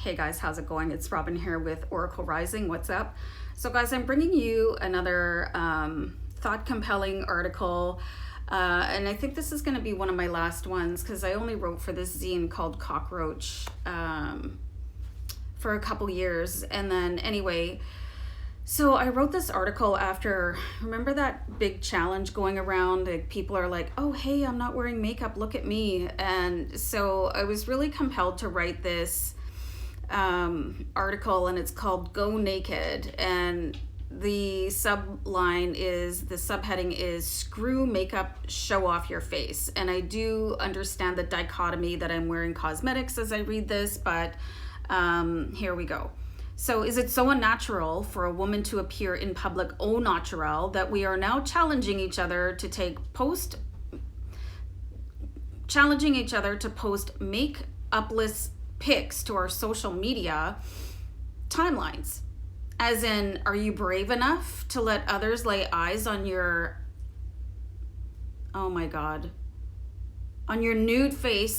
Hey guys, how's it going? It's Robin here with Oracle Rising. What's up? So guys, I'm bringing you another thought-compelling article, and I think this is going to be one of my last ones because I only wrote for this zine called Cockroach for a couple years. And then anyway, so I wrote this article after, remember that big challenge going around? Like, people are like, oh, hey, I'm not wearing makeup, look at me. And so I was really compelled to write this article, and it's called Go Naked. And the subheading is screw makeup, show off your face. And I do understand the dichotomy that I'm wearing cosmetics as I read this, but here we go. So is it so unnatural for a woman to appear in public au naturel that we are now challenging each other to post make-upless pics to our social media timelines? As in, are you brave enough to let others lay eyes on your, oh my God, on your nude face,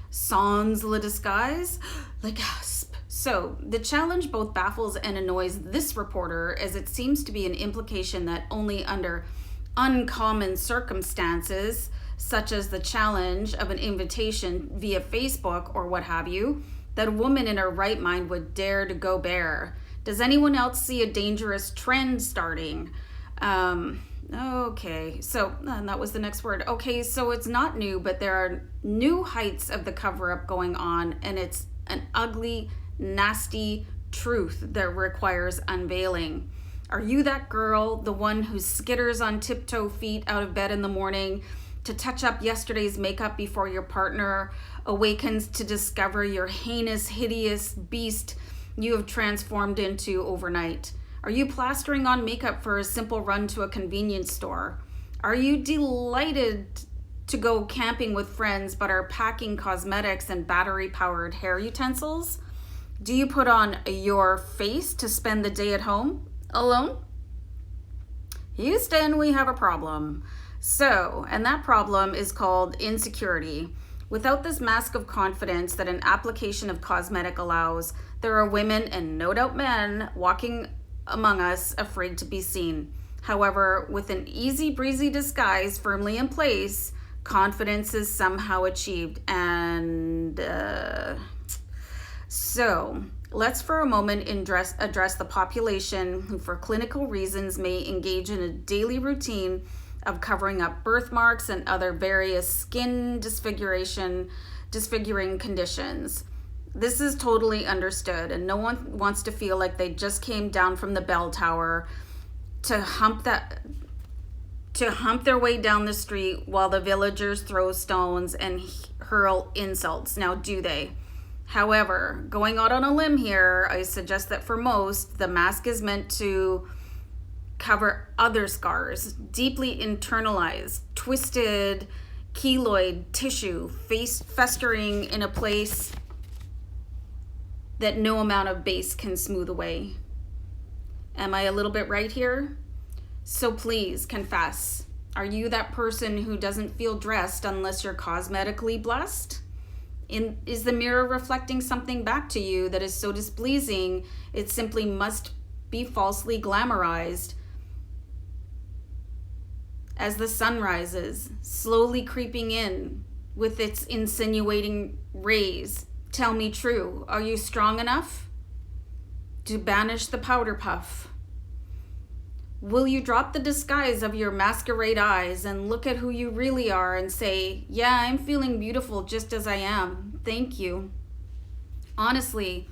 sans le disguise, le gasp. So the challenge both baffles and annoys this reporter, as it seems to be an implication that only under uncommon circumstances, such as the challenge of an invitation via Facebook or what have you, that a woman in her right mind would dare to go bare. Does anyone else see a dangerous trend starting? Okay, so and that was the next word. Okay, so it's not new, but there are new heights of the cover-up going on, and it's an ugly, nasty truth that requires unveiling. Are you that girl, the one who skitters on tiptoe feet out of bed in the morning to touch up yesterday's makeup before your partner awakens to discover your heinous, hideous beast you have transformed into overnight? Are you plastering on makeup for a simple run to a convenience store? Are you delighted to go camping with friends but are packing cosmetics and battery-powered hair utensils? Do you put on your face to spend the day at home alone? Houston, we have a problem. So, and that problem is called insecurity. Without this mask of confidence that an application of cosmetic allows, there are women, and no doubt men, walking among us afraid to be seen. However, with an easy breezy disguise firmly in place, confidence is somehow achieved. And so let's for a moment address the population who for clinical reasons may engage in a daily routine of covering up birthmarks and other various skin disfiguring conditions. This is totally understood, and no one wants to feel like they just came down from the bell tower to hump their way down the street while the villagers throw stones and hurl insults. Now, do they? However, going out on a limb here, I suggest that for most, the mask is meant to cover other scars, deeply internalized, twisted, keloid tissue, face festering in a place that no amount of base can smooth away. Am I a little bit right here? So please confess. Are you that person who doesn't feel dressed unless you're cosmetically blessed? Is the mirror reflecting something back to you that is so displeasing it simply must be falsely glamorized? As the sun rises, slowly creeping in with its insinuating rays, tell me true, are you strong enough to banish the powder puff? Will you drop the disguise of your masquerade eyes and look at who you really are and say, yeah, I'm feeling beautiful just as I am. Thank you. Honestly,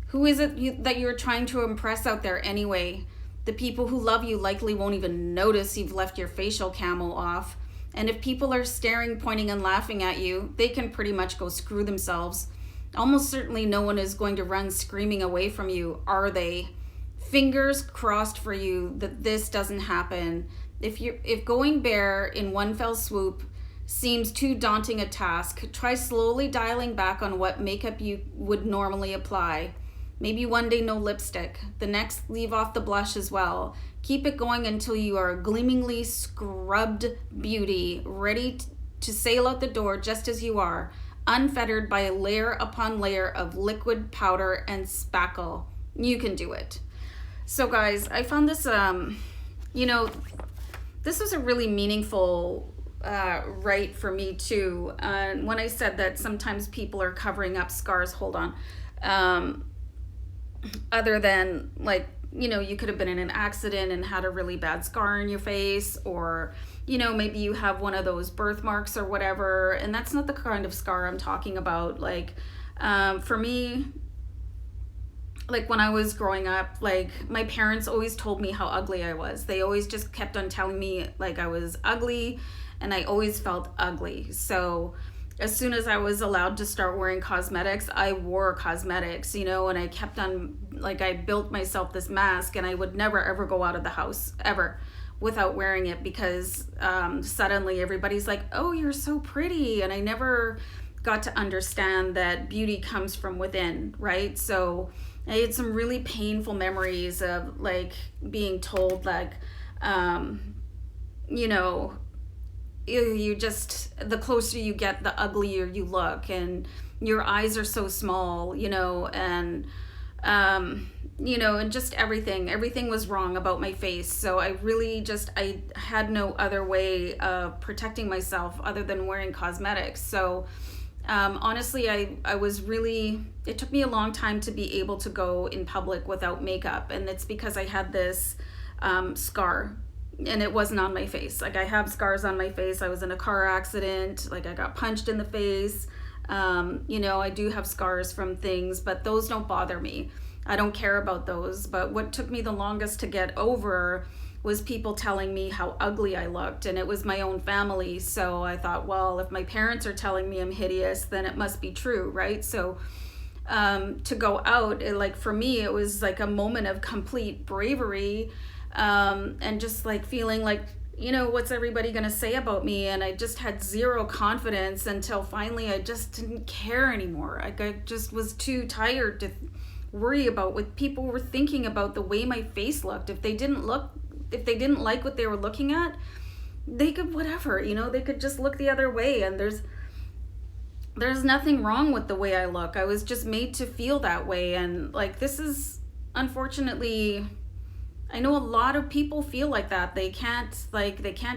who is it that you're trying to impress out there anyway? The people who love you likely won't even notice you've left your facial camo off. And if people are staring, pointing, and laughing at you, they can pretty much go screw themselves. Almost certainly no one is going to run screaming away from you, are they? Fingers crossed for you that this doesn't happen. If going bare in one fell swoop seems too daunting a task, try slowly dialing back on what makeup you would normally apply. Maybe one day no lipstick, the next leave off the blush as well. Keep it going until you are a gleamingly scrubbed beauty, ready to sail out the door just as you are, unfettered by layer upon layer of liquid powder and spackle. You can do it. So guys, I found this, this was a really meaningful rite for me too. And when I said that sometimes people are covering up scars, hold on. Other than like, you could have been in an accident and had a really bad scar on your face, or, maybe you have one of those birthmarks or whatever. And that's not the kind of scar I'm talking about. Like, for me, like when I was growing up, like my parents always told me how ugly I was. They always just kept on telling me like I was ugly, and I always felt ugly. So as soon as I was allowed to start wearing cosmetics, I wore cosmetics, and I kept on, like, I built myself this mask, and I would never ever go out of the house ever without wearing it, because suddenly everybody's like, oh, you're so pretty. And I never got to understand that beauty comes from within, right? So I had some really painful memories of like being told like, you just, the closer you get, the uglier you look, and your eyes are so small, and and just everything was wrong about my face. So I really I had no other way of protecting myself other than wearing cosmetics. So honestly, I was really, it took me a long time to be able to go in public without makeup. And it's because I had this scar, and it wasn't on my face. Like, I have scars on my face. I was in a car accident. Like, I got punched in the face. I do have scars from things, but those don't bother me. I don't care about those. But what took me the longest to get over was people telling me how ugly I looked, and it was my own family. So I thought, well, if my parents are telling me I'm hideous, then it must be true, right? So to go out, for me, it was like a moment of complete bravery, and just like feeling like, what's everybody gonna say about me? And I just had zero confidence until finally I just didn't care anymore. Like, I just was too tired to worry about what people were thinking about the way my face looked. If they didn't like what they were looking at, they could whatever, they could just look the other way. And there's nothing wrong with the way I look. I was just made to feel that way. And like, this is, unfortunately, I know a lot of people feel like that. They can't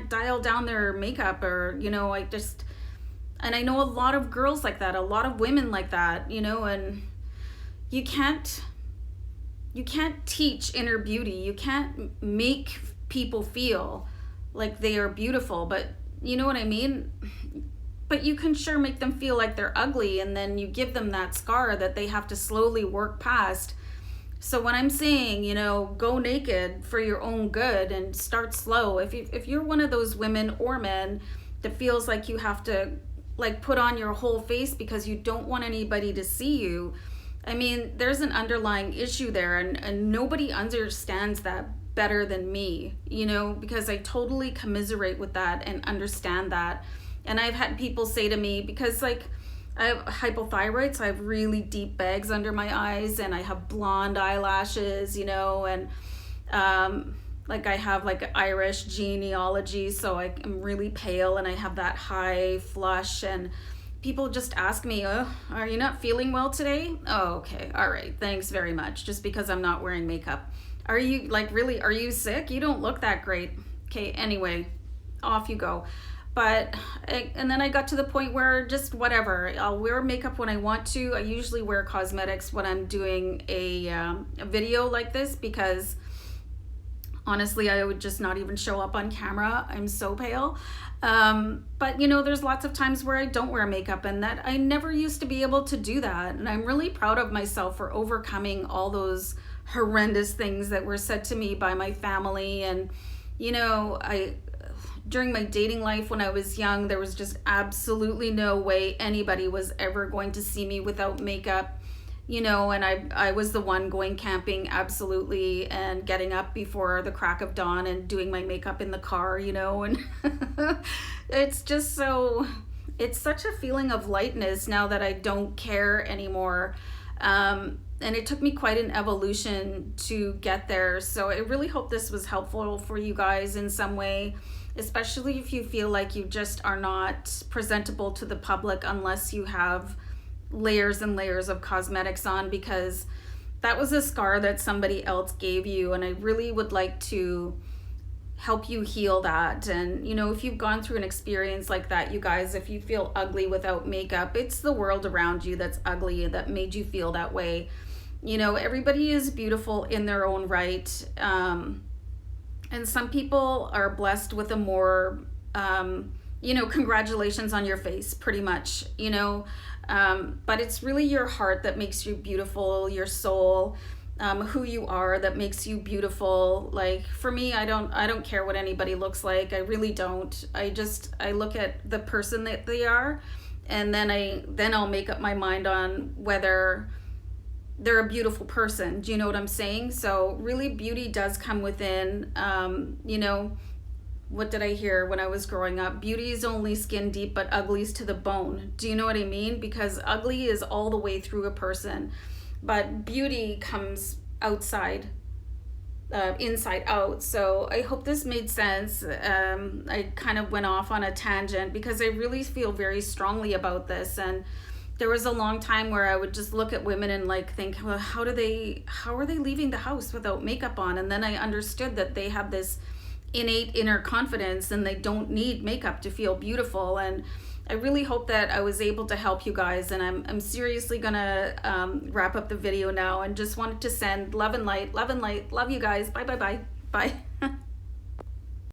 dial down their makeup, or, and I know a lot of girls like that, a lot of women like that, and you can't teach inner beauty. You can't make people feel like they are beautiful, but you know what I mean? But you can sure make them feel like they're ugly, and then you give them that scar that they have to slowly work past. So when I'm saying, go naked for your own good and start slow, if you're one of those women or men that feels like you have to like put on your whole face because you don't want anybody to see you, I mean, there's an underlying issue there, and nobody understands that better than me, because I totally commiserate with that and understand that. And I've had people say to me, because like I have hypothyroid, so I have really deep bags under my eyes, and I have blonde eyelashes, and like I have like Irish genealogy, so I am really pale, and I have that high flush. And people just ask me, oh, are you not feeling well today? Oh, okay, all right, thanks very much. Just because I'm not wearing makeup. Are you are you sick? You don't look that great. Okay, anyway, off you go. And then I got to the point where just whatever, I'll wear makeup when I want to. I usually wear cosmetics when I'm doing a video like this, because honestly, I would just not even show up on camera. I'm so pale. But there's lots of times where I don't wear makeup, and that I never used to be able to do that. And I'm really proud of myself for overcoming all those horrendous things that were said to me by my family. And, during my dating life when I was young, there was just absolutely no way anybody was ever going to see me without makeup, and I was the one going camping, absolutely, and getting up before the crack of dawn and doing my makeup in the car, and it's just it's such a feeling of lightness now that I don't care anymore. And it took me quite an evolution to get there. So I really hope this was helpful for you guys in some way. especially if you feel like you just are not presentable to the public unless you have layers and layers of cosmetics on, because that was a scar that somebody else gave you, and I really would like to help you heal that. And you know, if you've gone through an experience like that, you guys, if you feel ugly without makeup, it's the world around you that's ugly that made you feel that way. You know, everybody is beautiful in their own right, and some people are blessed with a more you know, congratulations on your face, pretty much, you know, but it's really your heart that makes you beautiful, your soul, who you are that makes you beautiful. Like for me, I don't care what anybody looks like. I really don't. I look at the person that they are, and then I'll make up my mind on whether they're a beautiful person. Do you know what I'm saying? So really, beauty does come within. You know, what did I hear when I was growing up? Beauty is only skin deep, but ugly's to the bone. Do you know what I mean? Because ugly is all the way through a person, but beauty comes outside, inside out. So I hope this made sense. I kind of went off on a tangent because I really feel very strongly about this. And there was a long time where I would just look at women and like think, well, how are they leaving the house without makeup on? And then I understood that they have this innate inner confidence and they don't need makeup to feel beautiful. And I really hope that I was able to help you guys. And I'm seriously gonna wrap up the video now, and just wanted to send love and light, love and light, love you guys. Bye.